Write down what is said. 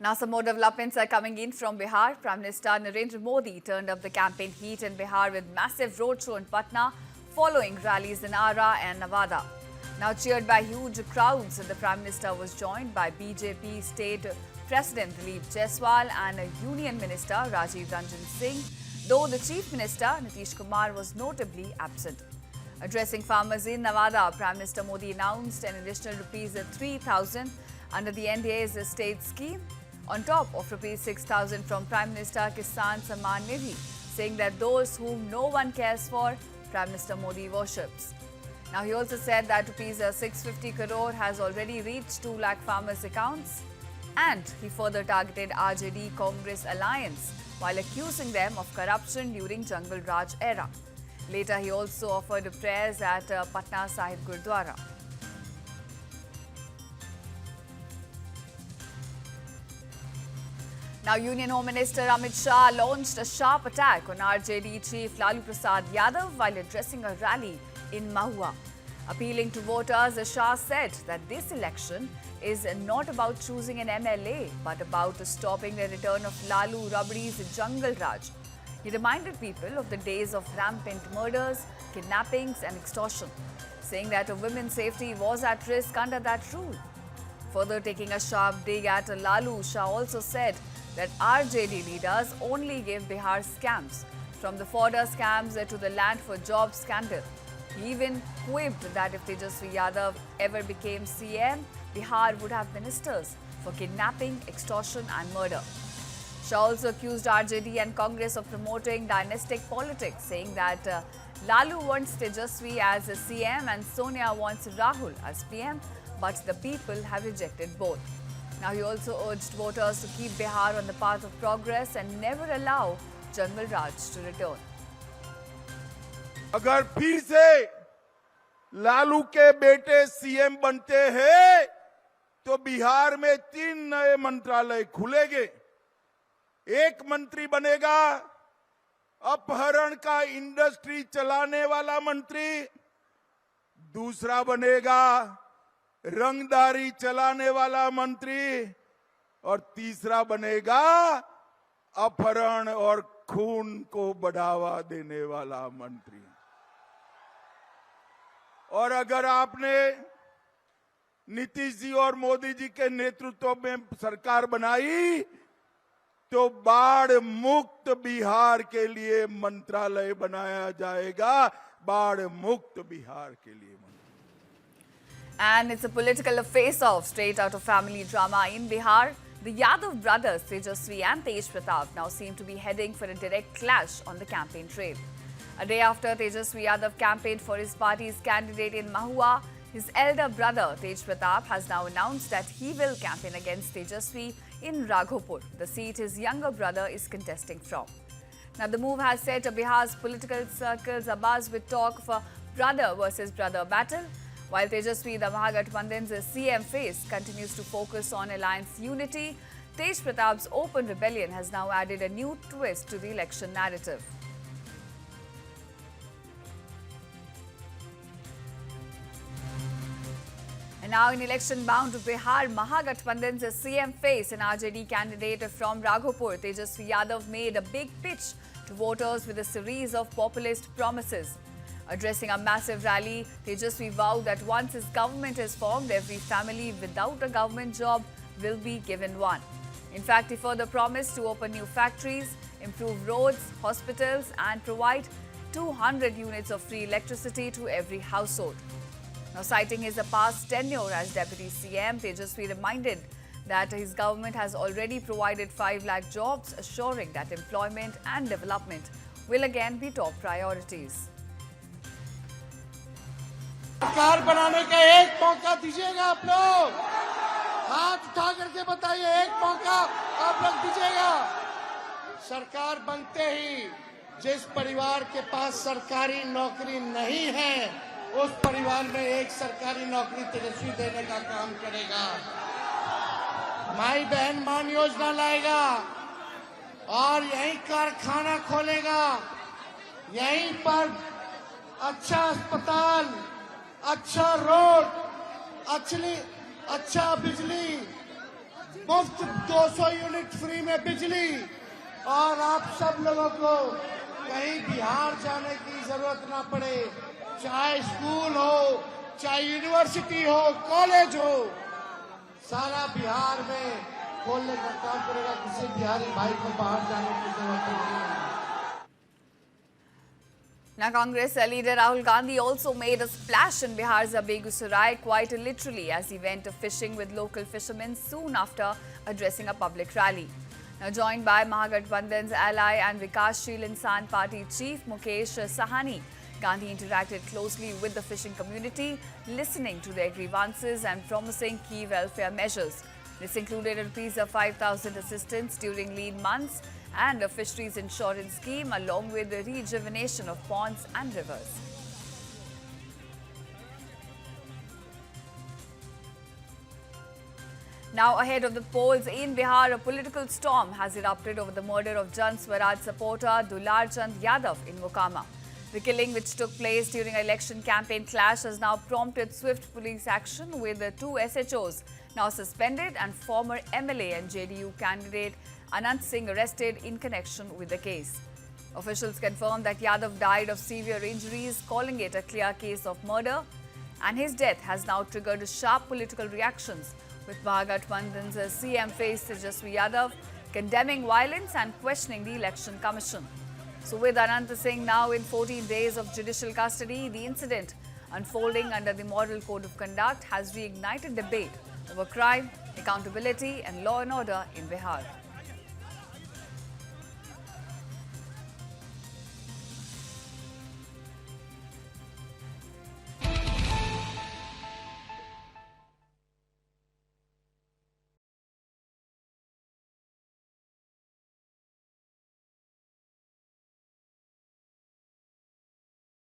Now, some more developments are coming in from Bihar. Prime Minister Narendra Modi turned up the campaign heat in Bihar with massive roadshow in Patna, following rallies in Ara and Nevada. Now, cheered by huge crowds, the Prime Minister was joined by BJP State President Dilip Jaiswal and Union Minister Rajiv Ranjan Singh, though the Chief Minister Nitish Kumar was notably absent. Addressing farmers in Nevada, Prime Minister Modi announced an additional rupees 3,000 under the NDA's state scheme, on top of rupees 6,000 from Prime Minister Kisan Samman Nidhi, saying that those whom no one cares for, Prime Minister Modi worships. Now, he also said that rupees 650 crore has already reached 2 lakh farmers' accounts, and he further targeted RJD Congress alliance while accusing them of corruption during Jungle Raj era. Later, he also offered prayers at Patna Sahib Gurdwara. Now, Union Home Minister Amit Shah launched a sharp attack on RJD chief Lalu Prasad Yadav while addressing a rally in Mahua. Appealing to voters, Shah said that this election is not about choosing an MLA, but about stopping the return of Lalu Rabri's Jungle Raj. He reminded people of the days of rampant murders, kidnappings and extortion, saying that women's safety was at risk under that rule. Further taking a sharp dig at Lalu, Shah also said that RJD leaders only give Bihar scams, from the fodder scams to the land for jobs scandal. He even quipped that if Tejasvi Yadav ever became CM, Bihar would have ministers for kidnapping, extortion and murder. Shah also accused RJD and Congress of promoting dynastic politics, saying that Lalu wants Tejasvi as CM and Sonia wants Rahul as PM, but the people have rejected both. Now, he also urged voters to keep Bihar on the path of progress and never allow Jungle Raj to return. अगर फिर से लालू के बेटे CM बनते हैं तो बिहार में 3 नए मंत्रालय खुलेंगे। एक मंत्री बनेगा अपहरण का इंडस्ट्री चलाने वाला मंत्री, दूसरा बनेगा रंगदारी चलाने वाला मंत्री और तीसरा बनेगा अपहरण और खून को बढ़ावा देने वाला मंत्री। और अगर आपने नीतीश जी और मोदी जी के नेतृत्व में सरकार बनाई तो बाढ़ मुक्त बिहार के लिए मंत्रालय बनाया जाएगा, बाढ़ मुक्त बिहार के लिए। And it's a political face-off straight out of family drama in Bihar. The Yadav brothers, Tejasvi and Tej Pratap, now seem to be heading for a direct clash on the campaign trail. A day after Tejasvi Yadav campaigned for his party's candidate in Mahua, his elder brother, Tej Pratap, has now announced that he will campaign against Tejasvi in Raghopur, the seat his younger brother is contesting from. Now, the move has set Bihar's political circles abuzz with talk of a brother versus brother battle, while Tejasvi, the Mahagathbandhan's CM face, continues to focus on alliance unity. Tej Pratap's open rebellion has now added a new twist to the election narrative. And now in election-bound Bihar, Mahagathbandhan's CM face and RJD candidate from Raghopur, Tejasvi Yadav, made a big pitch to voters with a series of populist promises. Addressing a massive rally, Tejasvi vowed that once his government is formed, every family without a government job will be given one. In fact, he further promised to open new factories, improve roads, hospitals and provide 200 units of free electricity to every household. Now, citing his past tenure as Deputy CM, Tejasvi reminded that his government has already provided 5 lakh jobs, assuring that employment and development will again be top priorities. सरकार बनाने का एक मौका दीजिएगा आप लोग, हाथ उठा करके बताइए, एक मौका आप लोग दीजिएगा। सरकार बनते ही जिस परिवार के पास सरकारी नौकरी नहीं है, उस परिवार में एक सरकारी नौकरी तेजस्वी देने का काम करेगा। माई बहन मान योजना लाएगा और यहीं कारखाना खोलेगा, यहीं पर अच्छा अस्पताल, अच्छा रोड, अच्छा बिजली, मुफ्त 200 यूनिट फ्री में बिजली, और आप सब लोगों को कहीं बिहार जाने की जरूरत ना पड़े, चाहे स्कूल हो, चाहे यूनिवर्सिटी हो, कॉलेज हो, सारा बिहार में खोलने का काम करेगा। किसी बिहारी भाई को बाहर जाने की जरूरत नहीं है। Now, Congress leader Rahul Gandhi also made a splash in Bihar's Begusarai, quite literally, as he went fishing with local fishermen soon after addressing a public rally. Now, joined by Mahagathbandhan's ally and Vikassheel Insan Party chief Mukesh Sahani, Gandhi interacted closely with the fishing community, listening to their grievances and promising key welfare measures. This included ₹5,000 assistance during lean months and a fisheries insurance scheme, along with the rejuvenation of ponds and rivers. Now, ahead of the polls in Bihar, a political storm has erupted over the murder of Jan Swaraj supporter Dular Chand Yadav in Mokama. The killing, which took place during an election campaign clash, has now prompted swift police action, with the two SHOs now suspended and former MLA and JDU candidate Anant Singh arrested in connection with the case. Officials confirmed that Yadav died of severe injuries, calling it a clear case of murder, and his death has now triggered sharp political reactions, with Mahagathbandhan's CM face Tejaswi Yadav condemning violence and questioning the Election Commission. So, with Anant Singh now in 14 days of judicial custody, the incident unfolding under the Model Code of Conduct has reignited debate over crime, accountability and law and order in Bihar.